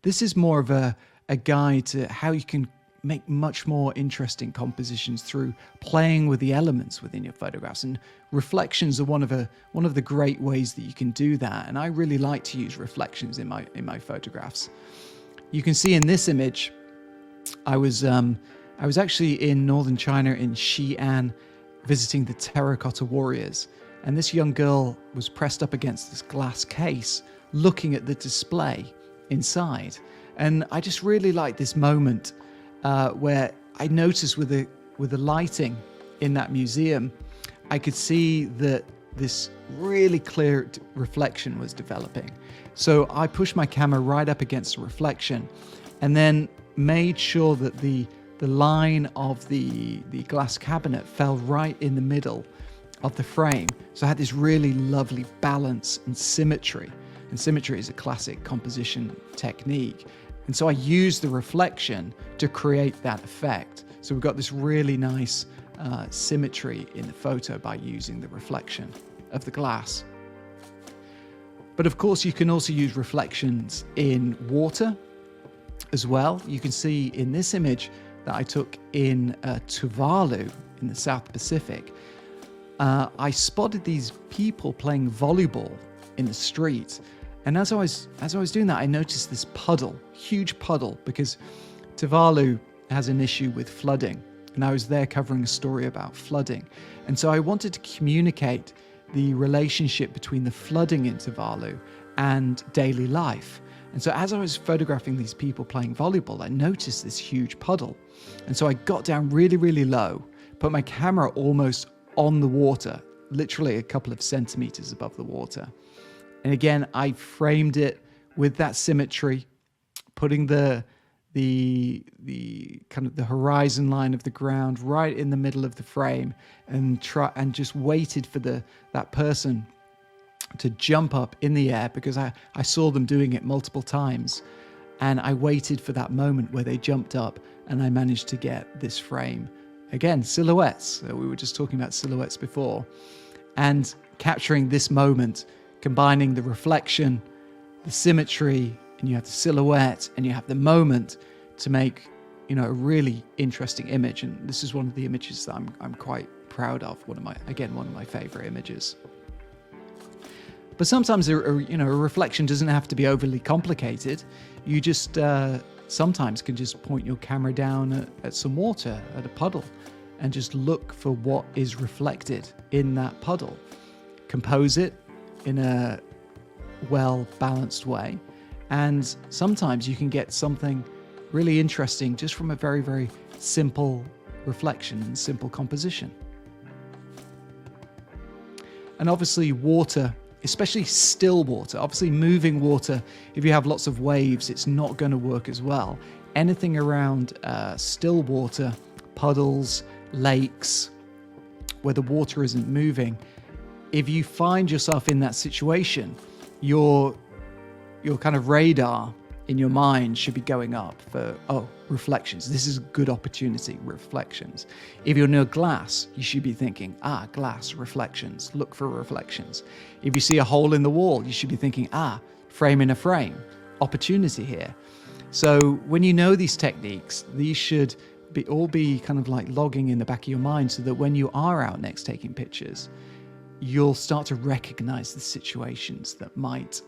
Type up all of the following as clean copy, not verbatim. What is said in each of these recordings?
This is more of a guide to how you can make much more interesting compositions through playing with the elements within your photographs. And reflections are one of the great ways that you can do that. And I really like to use reflections in my photographs. You can see in this image, I was actually in northern China in Xi'an visiting the terracotta warriors. And this young girl was pressed up against this glass case looking at the display inside. And I just really like this moment where I noticed with the lighting in that museum, I could see that this really clear reflection was developing. So I pushed my camera right up against the reflection and then made sure that the line of the glass cabinet fell right in the middle of the frame. So I had this really lovely balance and symmetry. And symmetry is a classic composition technique. And so I used the reflection to create that effect. So we've got this really nice symmetry in the photo by using the reflection of the glass. But of course, you can also use reflections in water as well. You can see in this image that I took in Tuvalu in the South Pacific. I spotted these people playing volleyball in the street. And as I was doing that, I noticed this puddle, huge puddle, because Tuvalu has an issue with flooding. And I was there covering a story about flooding. And so I wanted to communicate the relationship between the flooding in Tuvalu and daily life. And so as I was photographing these people playing volleyball, I noticed this huge puddle. And so I got down really, really low, put my camera almost on the water, literally a couple of centimeters above the water. And again, I framed it with that symmetry, putting the kind of the horizon line of the ground right in the middle of the frame, and just waited for that person to jump up in the air, because I saw them doing it multiple times. And I waited for that moment where they jumped up, and I managed to get this frame. Again, silhouettes. We were just talking about silhouettes before. And capturing this moment, combining the reflection, the symmetry, and you have the silhouette, and you have the moment to make, a really interesting image. And this is one of the images that I'm quite proud of. One of my favorite images. But sometimes a reflection doesn't have to be overly complicated. You just sometimes can just point your camera down at some water, at a puddle, and just look for what is reflected in that puddle. Compose it in a well-balanced way. And sometimes you can get something really interesting just from a very, very simple reflection and simple composition. And obviously water, especially still water, obviously moving water, if you have lots of waves, it's not going to work as well. Anything around still water, puddles, lakes, where the water isn't moving, if you find yourself in that situation, your kind of radar in your mind should be going up for, reflections. This is a good opportunity, reflections. If you're near glass, you should be thinking, glass, reflections, look for reflections. If you see a hole in the wall, you should be thinking, frame in a frame, opportunity here. So when you know these techniques, these should all be kind of like logging in the back of your mind, so that when you are out next taking pictures, you'll start to recognize the situations that might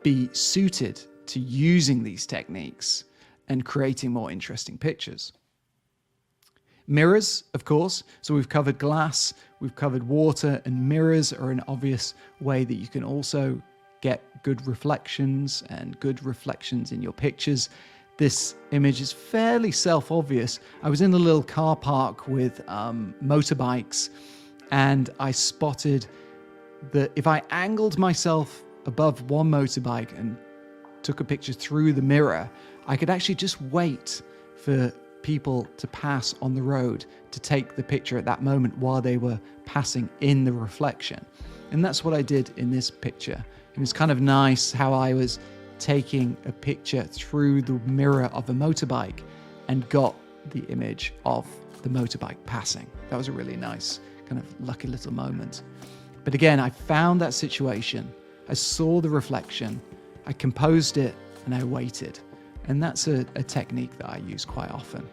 be suited to using these techniques and creating more interesting pictures. Mirrors, of course. So we've covered glass, we've covered water, and mirrors are an obvious way that you can also get good reflections and good reflections in your pictures. This image is fairly self-obvious. I was in a little car park with motorbikes, and I spotted that if I angled myself above one motorbike and took a picture through the mirror, I could actually just wait for people to pass on the road to take the picture at that moment while they were passing in the reflection. And that's what I did in this picture. It was kind of nice how I was taking a picture through the mirror of a motorbike and got the image of the motorbike passing. That was a really nice kind of lucky little moment. But again, I found that situation, I saw the reflection, I composed it and I waited. And that's a technique that I use quite often.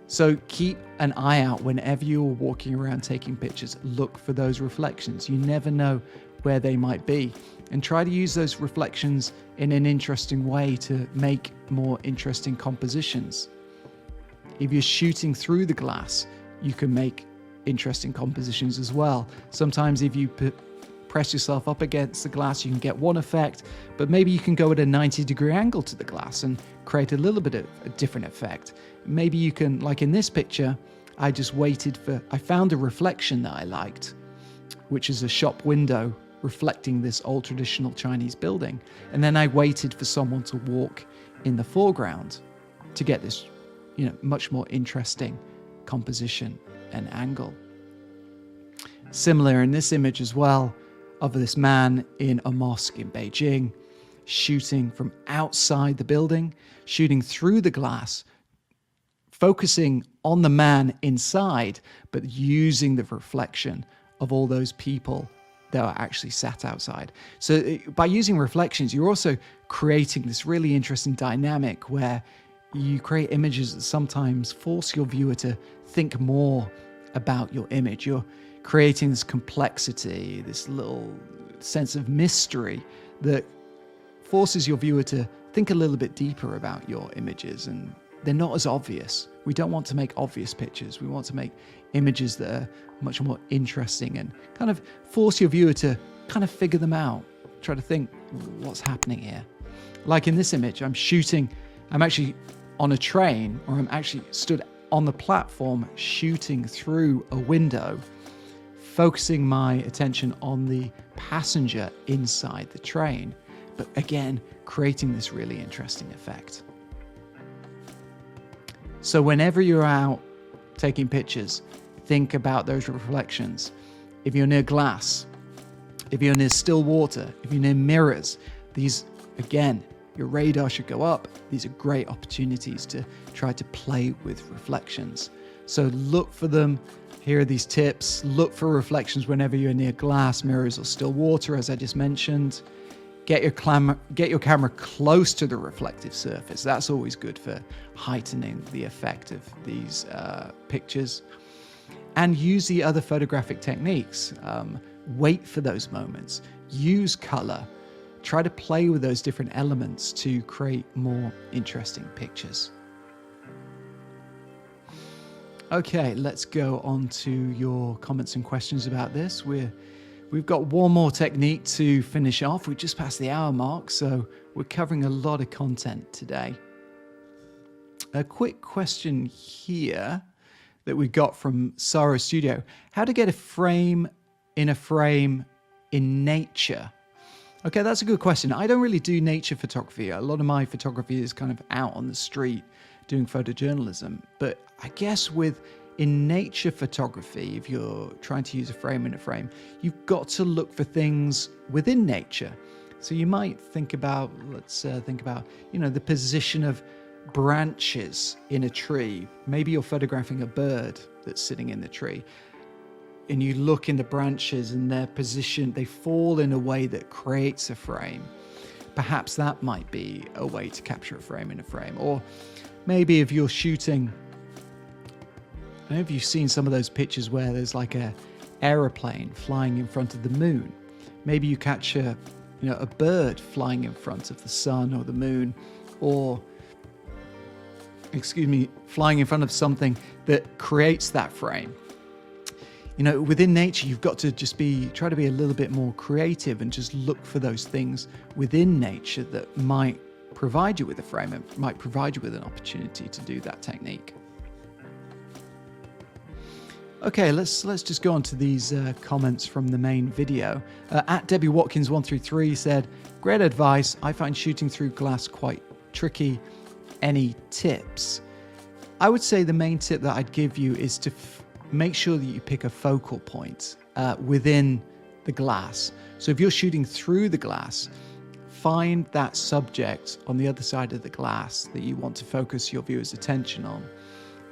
So keep an eye out whenever you're walking around taking pictures. Look for those reflections. You never know where they might be. And try to use those reflections in an interesting way to make more interesting compositions. If you're shooting through the glass, you can make interesting compositions as well. Sometimes if you press yourself up against the glass, you can get one effect, but maybe you can go at a 90-degree angle to the glass and create a little bit of a different effect. Maybe you can, like in this picture, I found a reflection that I liked, which is a shop window reflecting this old traditional Chinese building. And then I waited for someone to walk in the foreground to get this, much more interesting composition and angle. Similar in this image as well, of this man in a mosque in Beijing, shooting from outside the building, shooting through the glass, focusing on the man inside, but using the reflection of all those people that are actually sat outside. So by using reflections, you're also creating this really interesting dynamic where you create images that sometimes force your viewer to think more about your image. You're creating this complexity, this little sense of mystery that forces your viewer to think a little bit deeper about your images, and they're not as obvious. We don't want to make obvious pictures. We want to make images that are much more interesting and kind of force your viewer to kind of figure them out, try to think what's happening here. Like in this image, I'm actually on a train, or I'm actually stood on the platform shooting through a window, focusing my attention on the passenger inside the train, but again, creating this really interesting effect. So whenever you're out taking pictures, think about those reflections. If you're near glass, if you're near still water, if you're near mirrors, these, again, your radar should go up. These are great opportunities to try to play with reflections. So look for them. Here are these tips. Look for reflections whenever you're near glass, mirrors, or still water, as I just mentioned. Get your camera close to the reflective surface. That's always good for heightening the effect of these pictures. And use the other photographic techniques. Wait for those moments. Use color. Try to play with those different elements to create more interesting pictures. Okay, let's go on to your comments and questions about this. We've got one more technique to finish off. We just passed the hour mark, so we're covering a lot of content today. A quick question here that we got from Sarah Studio. How to get a frame in nature? Okay, that's a good question. I don't really do nature photography. A lot of my photography is kind of out on the street doing photojournalism. But I guess in nature photography, if you're trying to use a frame in a frame, you've got to look for things within nature. So you might think about, the position of branches in a tree. Maybe you're photographing a bird that's sitting in the tree, and you look in the branches and their position, they fall in a way that creates a frame. Perhaps that might be a way to capture a frame in a frame. Or maybe if you're shooting, I don't know if you've seen some of those pictures where there's like a aeroplane flying in front of the moon. Maybe you catch a bird flying in front of the sun or the moon, or flying in front of something that creates that frame. Within nature, you've got to try to be a little bit more creative and just look for those things within nature that might provide you with a frame and might provide you with an opportunity to do that technique. Okay, let's just go on to these comments from the main video. At Debbie Watkins 133 said, "Great advice. I find shooting through glass quite tricky. Any tips?" I would say the main tip that I'd give you is to make sure that you pick a focal point within the glass. So if you're shooting through the glass, find that subject on the other side of the glass that you want to focus your viewer's attention on.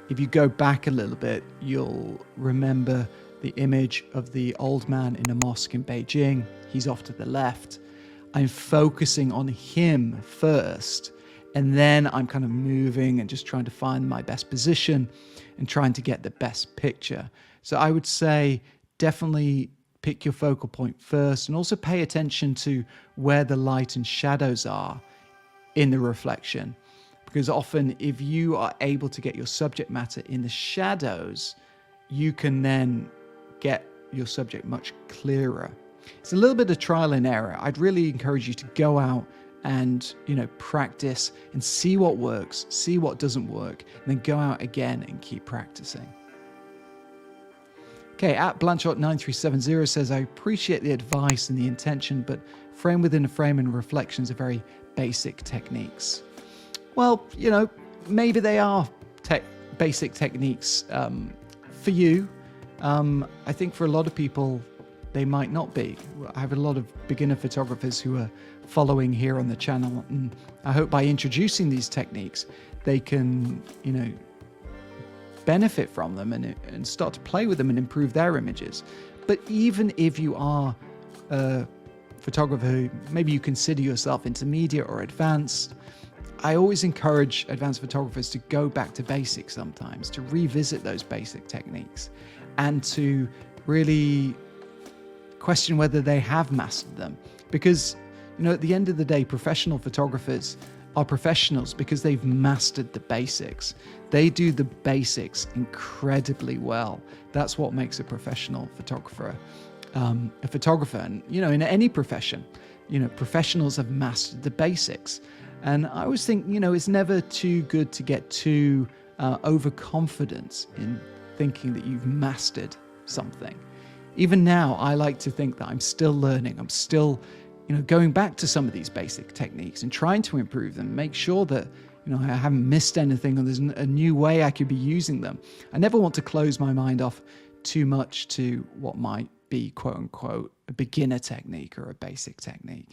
If you go back a little bit, you'll remember the image of the old man in a mosque in Beijing. He's off to the left. I'm focusing on him first, and then I'm kind of moving and just trying to find my best position and trying to get the best picture. So I would say definitely pick your focal point first, and also pay attention to where the light and shadows are in the reflection. Because often if you are able to get your subject matter in the shadows, you can then get your subject much clearer. It's a little bit of trial and error. I'd really encourage you to go out and, practice and see what works, see what doesn't work, and then go out again and keep practicing. Okay, at Blanchot9370 says, I appreciate the advice and the intention, but frame within a frame and reflections are very basic techniques. Well, maybe they are basic techniques for you. I think for a lot of people, they might not be. I have a lot of beginner photographers who are following here on the channel, and I hope by introducing these techniques, they can, benefit from them and start to play with them and improve their images. But even if you are a photographer who maybe you consider yourself intermediate or advanced, I always encourage advanced photographers to go back to basics sometimes, to revisit those basic techniques and to really question whether they have mastered them. Because, at the end of the day, professional photographers are professionals because they've mastered the basics. They do the basics incredibly well. That's what makes a professional photographer a photographer. And, in any profession, professionals have mastered the basics. And I always think, it's never too good to get too overconfident in thinking that you've mastered something. Even now, I like to think that I'm still learning. I'm still, going back to some of these basic techniques and trying to improve them, make sure that, I haven't missed anything or there's a new way I could be using them. I never want to close my mind off too much to what might be, quote unquote, a beginner technique or a basic technique.